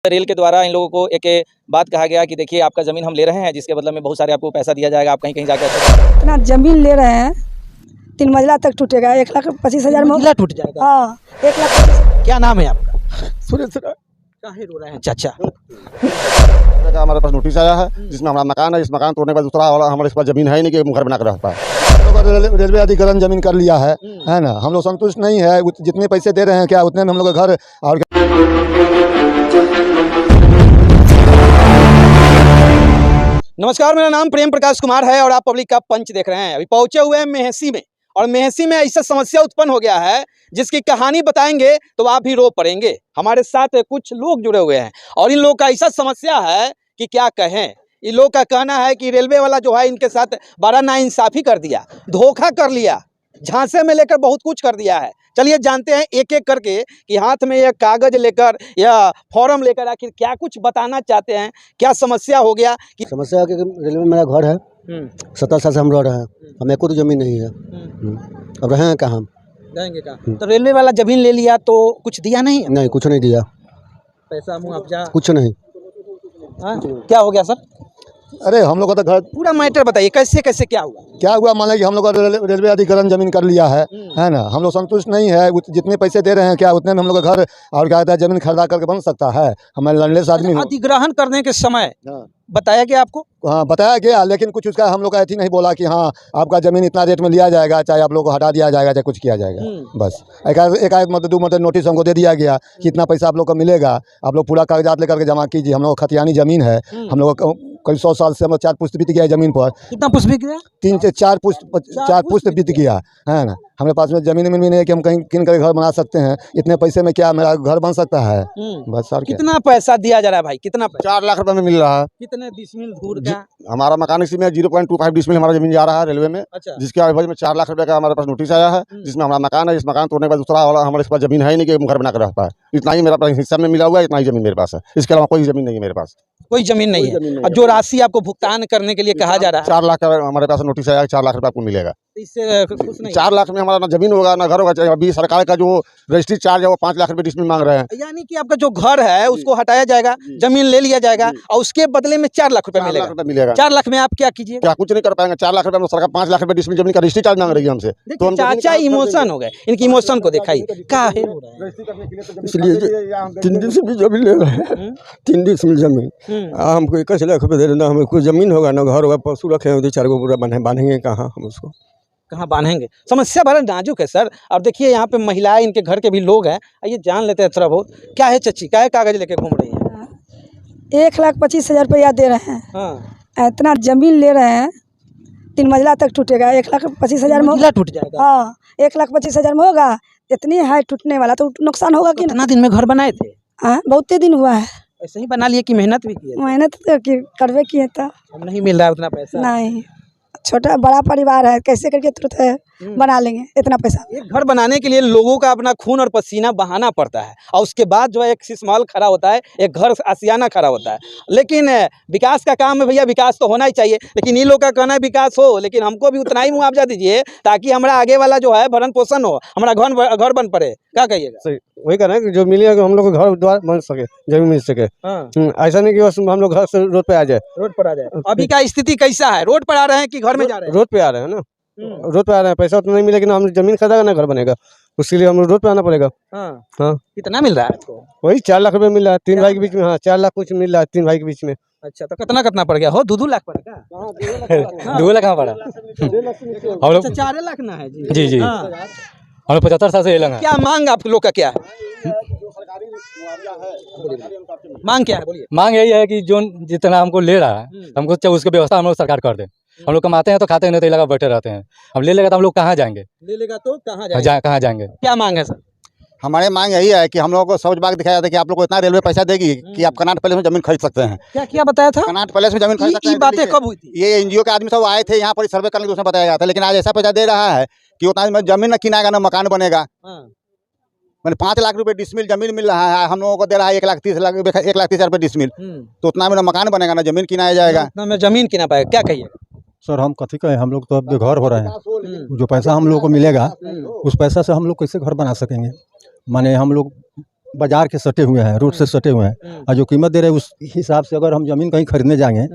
Rail के द्वारा इन लोगों को एक बात कहा गया कि देखिए आपका ज़मीन हम ले रहे हैं, जिसके बदले में बहुत सारे आपको पैसा दिया जाएगा, आप कहीं कहीं जाकर इतना ज़मीन ले रहे हैं 3 मंजिला तक टूटेगा, 1,25,000 में टूट जाएगा। हाँ 1,25,000। क्या नाम है आपका? सुरेश काहे रो रहे हैं चाचा? हमारे पास नोटिस आया है जिसमें हमारा मकान है, इस मकान तोड़ने के बाद दूसरा वाला हमारे पास जमीन है ही नहीं कि घर बना कर रह पाए। रेलवे अधिग्रहण जमीन कर लिया है ना, हम लोग संतुष्ट नहीं है। जितने पैसे दे रहे हैं क्या उतने में हम लोग का घर और नमस्कार, मेरा नाम प्रेम प्रकाश कुमार है और आप पब्लिक का पंच देख रहे हैं। अभी पहुंचे हुए हैं मेहसी में, और मेहसी में ऐसा समस्या उत्पन्न हो गया है जिसकी कहानी बताएंगे तो आप भी रो पड़ेंगे। हमारे साथ कुछ लोग जुड़े हुए हैं और इन लोगों का ऐसा समस्या है कि क्या कहें। इन लोगों का कहना है कि रेलवे वाला जो है इनके साथ बड़ा नाइंसाफ़ी कर दिया, धोखा कर लिया, झांसे में लेकर बहुत कुछ कर दिया है। चलिए जानते हैं एक एक करके कि हाथ में यह कागज लेकर या फॉर्म लेकर आखिर क्या कुछ बताना चाहते हैं, क्या समस्या हो गया। कि समस्या है कि रेलवे में मेरा घर है, 17 साल से हम रह रहे हैं, हमें को तो ज़मीन नहीं है। अब रहेंगे कहाँ हम? रहेंगे कहाँ? तो रेलवे वाला ज़मीन ले लिया तो कुछ दिया नहीं? नहीं, कुछ नहीं दिया, पैसा मुआवजा कुछ नहीं। क्या हो गया सर? अरे हम लोग का तो घर पूरा मैटर बताइए, कैसे कैसे क्या हुआ? क्या हुआ, मान कि हम लोग का रेलवे अधिग्रहण जमीन कर लिया है ना, हम लोग संतुष्ट नहीं है। जितने पैसे दे रहे हैं क्या उतने में हम लोग का घर और क्या कहता है जमीन खरीदा करके बन सकता है। हमारे लड़लेस आदमी अधिग्रहण करने के समय बताया गया आपको? हाँ बताया गया, लेकिन कुछ उसका हम लोग का ऐसी नहीं बोला कि हाँ आपका ज़मीन इतना रेट में लिया जाएगा, चाहे आप लोग को हटा दिया जाएगा, चाहे कुछ किया जाएगा। बस एक मतलब 2 मतलब नोटिस हमको दे दिया गया कि इतना पैसा आप लोग को मिलेगा, आप लोग पूरा कागजात लेकर के जमा कीजिए। हम लोग खतियानी ज़मीन है, हम लोग करीब 100 साल से हम 4 पुश्त बीत गया है ज़मीन पर। कितना पुश्त बीत गया? 3 से 4 पुश्त बीत गया है ना। हमारे पास में ज़मीन भी नहीं है कि हम कहीं किन करके घर बना सकते हैं। इतने पैसे में क्या मेरा घर बन सकता है? बस सर। कितना पैसा दिया जा रहा है भाई? कितना पैसा? 4 लाख रुपए में मिल रहा है। कितने डिसमिल दूर का? हमारा मकान इसी में 0.25 डिसमिल हमारा जमीन जा रहा है रेलवे में। अच्छा। जिसके एवज में 4 लाख रुपए का हमारे पास नोटिस आया है जिसमें हमारा मकान है, इस मकान तोड़ने के बाद दूसरा वाला हमारे पास जमीन है ही नहीं कि घर बना कर रह पाए। इतना ही मेरा हिस्सा में मिला हुआ है, इतना ही जमीन मेरे पास है, इसके अलावा कोई जमीन नहीं है मेरे पास। कोई जमीन नहीं है। और जो राशि आपको भुगतान करने के लिए कहा जा रहा है 4 लाख का हमारे पास नोटिस आया, 4 लाख रुपए आपको मिलेगा। इससे खुश नहीं? 4 लाख में हमारा ना जमीन होगा ना घर होगा। अभी सरकार का जो रजिस्ट्री चार्ज है वो 5 लाख रुपए डिसमिल मांग रहे हैं। यानी कि आपका जो घर है उसको हटाया जाएगा, जमीन ले लिया जाएगा और उसके बदले में 4 लाख रुपए मिलेगा। 4 लाख में आप क्या कीजिए? क्या कुछ नहीं कर पाएंगे। 4 लाख रुपए में सरकार 5 लाख रुपए डिसमिल जमीन का रजिस्ट्री चार्ज मांग रही है हमसे। तो हम चाचा इमोशन हो गए, इनकी इमोशन को दिखाइए। क्या है इसलिए 3 दिन से भी जमीन ले रहे हैं, 3 दिन से जमीन हमको 21 लाख रुपये दे देना। हमें कोई जमीन होगा ना घर होगा, पशु रखे हैं 4 को पूरा बांधेंगे कहाँ हम उसको? कहाँ बांधेंगे? समस्या बड़ा नाजुक है सर। अब देखिए यहाँ पे महिलाएं, इनके घर के भी लोग हैं, आइए जान लेते हैं थोड़ा बहुत। क्या है चच्ची, क्या है कागज लेके घूम रही है? 1,25,000 रुपया दे रहे हैं। हाँ। इतना ज़मीन ले रहे हैं 3 मंजिला तक टूटेगा, 1,25,000 में टूट जाएगा। हाँ 1,25,000 में होगा। इतनी हाई टूटने वाला तो नुकसान होगा कि कितना दिन में घर बनाए थे? हाँ बहुत दिन हुआ है। ऐसे ही बना लिए कि मेहनत भी की है? मेहनत तो करवे किए था, अब नहीं मिल रहा है उतना पैसा। नहीं छोटा बड़ा परिवार है, कैसे करके तुरंत बना लेंगे इतना पैसा? एक घर बनाने के लिए लोगों का अपना खून और पसीना बहाना पड़ता है और उसके बाद जो है एक सिसमहल खड़ा होता है, एक घर आसियाना खड़ा होता है। लेकिन विकास का काम है भैया, विकास तो होना ही चाहिए। लेकिन इन लोग का कहना है विकास हो, लेकिन हमको भी उतना ही मुआवजा दीजिए ताकि हमारा आगे वाला जो है भरण पोषण हो, हमारा घर बन पड़े। क्या कहिएगा? सही वही कहना है कि जो मिलेगा हम लोग को घर द्वार बन सके, जमीन मिल सके। ऐसा नहीं कि बस हम लोग घर से रोड पे आ जाए। रोड पर आ जाए। अभी का स्थिति कैसा है? रोड पर आ रहे हैं कि घर में जा रहे हैं? रोड पे आ रहे हैं ना, रोड पे आ रहे हैं। पैसा उतना नहीं मिलेगा ना, हम जमीन खरीदेगा ना घर बनेगा, उसके लिए हम रोड पे आना पड़ेगा। हाँ कितना मिल रहा है आपको? वही 4 लाख रुपए मिल रहा है 3 भाई के बीच में। हाँ 4 लाख कुछ मिल रहा है 3 भाई के बीच में। अच्छा तो कितना पड़ गया? हो 2 लाख पड़ेगा? 2 लाख कहाँ पड़ा? हम लोग 4 लाख ना है जी जी हम लोग 75 साल से ये लगा। क्या मांग आप लोग का क्या है? मांग क्या है बोलिए? मांग यही है कि जो जितना हमको ले रहा है हमको चाहे उसकी व्यवस्था हम लोग सरकार कर दे। हम लोग कमाते हैं तो खाते हैं, नहीं तो लगा बैठे रहते हैं। हम ले लेगा तो हम लोग कहाँ जाएंगे? ले लेगा तो कहाँ जाएंगे? क्या मांग है सर? हमारे मांग यही है कि हम लोगों को समझ बाग दिखाया जाता है कि आप लोग को इतना रेलवे पैसा देगी कि आप कनाट पैलेस में जमीन खरीद सकते हैं। क्या क्या बताया था? कनाट पैलेस में जमीन खरीद सकते हैं। ये बातें कब हुई थी? ये एनजीओ के आदमी सब आए थे यहाँ पर सर्वे करने के, उसमें बताया गया था। लेकिन आज ऐसा पैसा दे रहा है कि उतना जमीन न किनाएगा ना मकान बनेगा। मैंने 5 लाख रुपए डिसमिल जमीन मिल रहा है, हम लोगों को दे रहा है 1,30,000 रुपए डिसमिल। तो उतना में ना मकान बनेगा ना जमीन किनाया जाएगा। उतना में जमीन किना पाएगा? क्या कहिए सर? हम कथी कहें, हम लोग तो अब बेघर हो रहे हैं। जो पैसा हम लोग को मिलेगा उस पैसा से हम लोग कैसे घर बना सकेंगे? माने हम लोग बाजार के सटे हुए हैं, रोड से सटे हुए हैं, और जो कीमत दे रहे हैं उस हिसाब से अगर हम ज़मीन कहीं खरीदने जाएंगे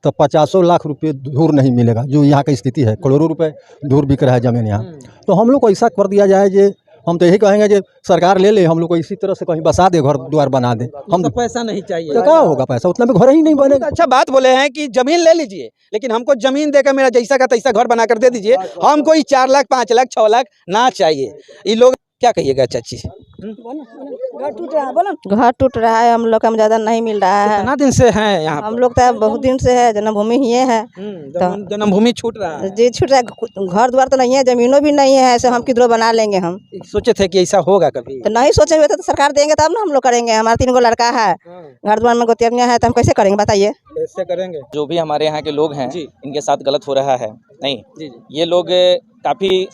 तो 50 लाख रुपये दूर नहीं मिलेगा, जो यहाँ की स्थिति है। करोड़ों रुपए दूर बिक रहा है ज़मीन यहाँ। तो हम लोग को ऐसा कर दिया जाए जे हम तो यही कहेंगे कि सरकार ले ले, हम लोग को इसी तरह से कहीं बसा दे, घर द्वार बना दे। हम तो पैसा नहीं चाहिए तो क्या होगा, पैसा उतना में घर ही नहीं बनेगा। अच्छा बात बोले हैं कि जमीन ले लीजिए, लेकिन हमको जमीन देकर मेरा जैसा का तैसा घर बनाकर दे दीजिए, हमको 4 लाख 5 लाख 6 लाख ना चाहिए। ये लोग क्या कहिएगा चाची? घर टूट रहा है, बोलो। घर टूट रहा है, हम लोग को ज़्यादा नहीं मिल रहा है। कितना दिन से हैं यहाँ? हम लोग तो बहुत दिन से है, जन्मभूमि ही है। जन्मभूमि छूट रहा है जी छूट रहा है, घर द्वार तो नहीं है, जमीनों भी नहीं है, ऐसे हम किधरों बना लेंगे। हम सोचे थे कि ऐसा होगा कभी? तो नहीं सोचे हुए थे, तो सरकार देंगे तब ना हम लोग करेंगे। हमारा 3 गो लड़का है, घर द्वार में गोतियनिया है, तो हम कैसे करेंगे बताइए? कैसे करेंगे? जो भी हमारे यहाँ के लोग हैं इनके साथ गलत हो रहा है। नहीं, ये लोग काफ़ी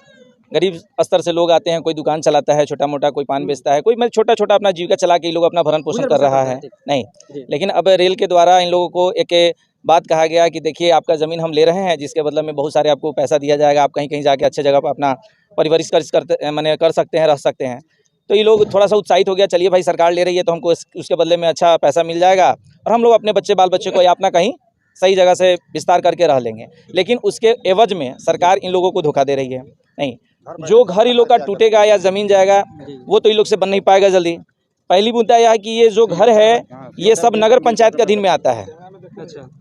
गरीब स्तर से लोग आते हैं, कोई दुकान चलाता है छोटा मोटा, कोई पान बेचता है, कोई मतलब छोटा छोटा अपना जीविका चला के ये लोग अपना भरण पोषण कर रहा है। नहीं, लेकिन अब रेल के द्वारा इन लोगों को एक बात कहा गया कि देखिए आपका ज़मीन हम ले रहे हैं, जिसके बदले में बहुत सारे आपको पैसा दिया जाएगा, आप कहीं कहीं जाके अच्छे जगह पर अपना परवरिश कर सकते हैं, रह सकते हैं। तो ये लोग थोड़ा सा उत्साहित हो गया, चलिए भाई सरकार ले रही है तो हमको उसके बदले में अच्छा पैसा मिल जाएगा और हम लोग अपने बाल बच्चे को या अपना कहीं सही जगह से विस्तार करके रह लेंगे। लेकिन उसके एवज में सरकार इन लोगों को धोखा दे रही है। नहीं, जो घर इन लोग का टूटेगा या ज़मीन जाएगा वो तो इन लोग से बन नहीं पाएगा जल्दी। पहली मुद्दा यह है कि ये जो घर है ये सब नगर पंचायत के अधीन में आता है।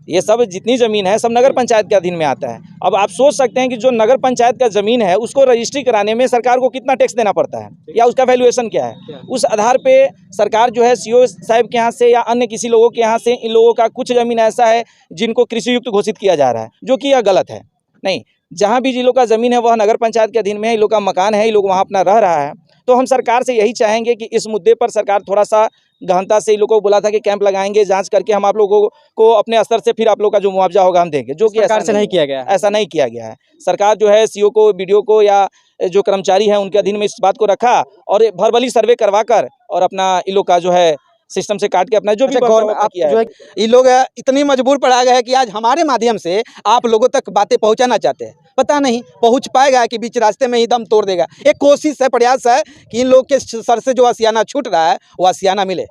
ये सब जितनी ज़मीन है सब नगर पंचायत के अधीन में आता है। अब आप सोच सकते हैं कि जो नगर पंचायत का ज़मीन है उसको रजिस्ट्री कराने में सरकार को कितना टैक्स देना पड़ता है या उसका वैल्यूएशन क्या है। उस आधार पे सरकार जो है सीओ साहब के यहाँ से या अन्य किसी लोगों के यहाँ से इन लोगों का कुछ ज़मीन ऐसा है जिनको कृषि युक्त घोषित किया जा रहा है, जो कि यह गलत है। नहीं, जहाँ भी जिन लोग का ज़मीन है वह नगर पंचायत के अधीन में है, इन लोग का मकान है, इन लोग वहाँ अपना रह रहा है। तो हम सरकार से यही चाहेंगे कि इस मुद्दे पर सरकार थोड़ा सा गहनता से इन लोगों को बोला था कि कैंप लगाएंगे, जांच करके हम आप लोगों को अपने स्तर से फिर आप लोग का जो मुआवजा होगा हम देंगे, जो कि सरकार से नहीं किया गया। ऐसा नहीं किया गया है। सरकार जो है सीओ को, बीडीओ को या जो कर्मचारी हैं उनके अधीन में इस बात को रखा और भरबली सर्वे करवा कर और अपना इन लोग का जो है सिस्टम से काट के अपना जो भी गवर्नमेंट किया है। ये लोग इतनी मजबूर पड़ा गए हैं कि आज हमारे माध्यम से आप लोगों तक बातें पहुंचाना चाहते हैं, पता नहीं पहुंच पाएगा कि बीच रास्ते में ही दम तोड़ देगा। एक कोशिश है, प्रयास है कि इन लोग के सर से जो आशियाना छूट रहा है वो आशियाना मिले।